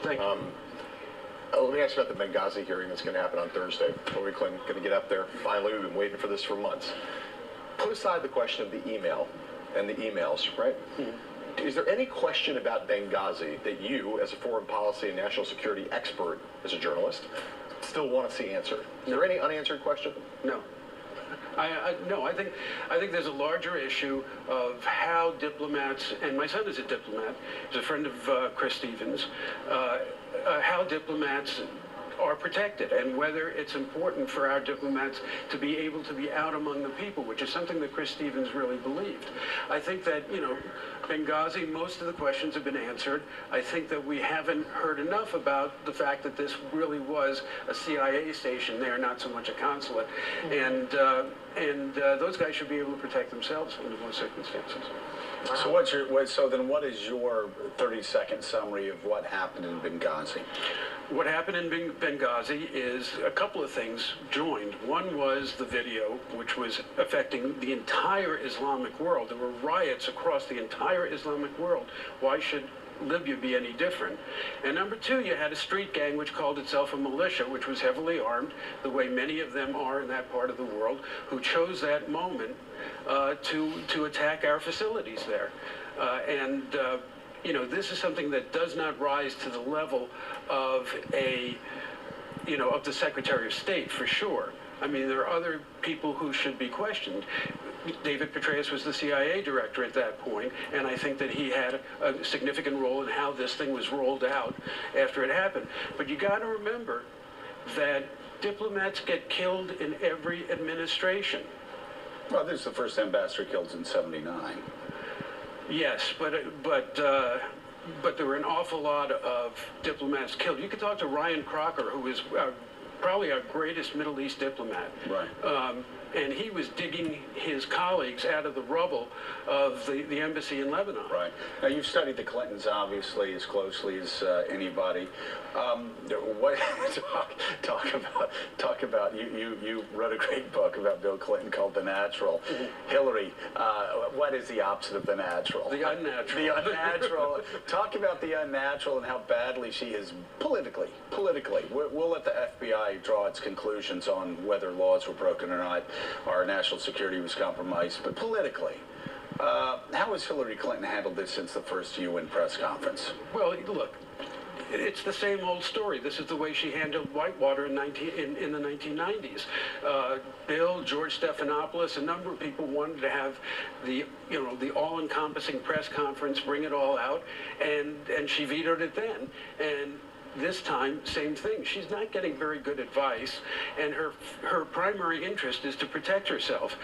Thank you. Let me ask you about the Benghazi hearing that's going to happen on Thursday. Hillary Clinton going to get up there. Finally, we've been waiting for this for months. Put aside the question of the email and the emails, right? Mm-hmm. Is there any question about Benghazi that you, as a foreign policy and national security expert, as a journalist, still want to see answered? Is there any unanswered question? No. No, I think there's a larger issue of how diplomats, and my son is a diplomat, he's a friend of Chris Stevens, how diplomats are protected and whether it's important for our diplomats to be able to be out among the people, which is something that Chris Stevens really believed. I think that, Benghazi, most of the questions have been answered. I think that we haven't heard enough about the fact that this really was a CIA station there, not so much a consulate. Mm-hmm. And those guys should be able to protect themselves under most circumstances. So so then what is your 30-second summary of what happened in Benghazi? What happened in Benghazi is a couple of things joined. One was the video, which was affecting the entire Islamic world. There were riots across the entire Islamic world. Why should Libya be any different? And number two, you had a street gang which called itself a militia, which was heavily armed, the way many of them are in that part of the world, who chose that moment to attack our facilities there. This is something that does not rise to the level of of the Secretary of State, for sure. I mean, there are other people who should be questioned. David Petraeus was the CIA director at that point, and I think that he had a significant role in how this thing was rolled out after it happened. But you got to remember that diplomats get killed in every administration. Well, this is the first ambassador killed in '79. Yes, but there were an awful lot of diplomats killed. You could talk to Ryan Crocker, who is probably our greatest Middle East diplomat. Right. And he was digging his colleagues out of the rubble of the embassy in Lebanon. Right. Now, you've studied the Clintons, obviously, as closely as anybody. Talk about you wrote a great book about Bill Clinton called The Natural. Mm-hmm. Hillary, what is the opposite of the natural? The unnatural. The unnatural. Talk about the unnatural and how badly she is politically. We'll let the FBI draw its conclusions on whether laws were broken or not. Our national security was compromised, but politically, how has Hillary Clinton handled this since the first UN press conference? Well, look, it's the same old story. This is the way she handled Whitewater in the 1990s. Bill, George Stephanopoulos, a number of people wanted to have the all-encompassing press conference, bring it all out, and she vetoed it then. And this time, same thing. She's not getting very good advice, and her primary interest is to protect herself.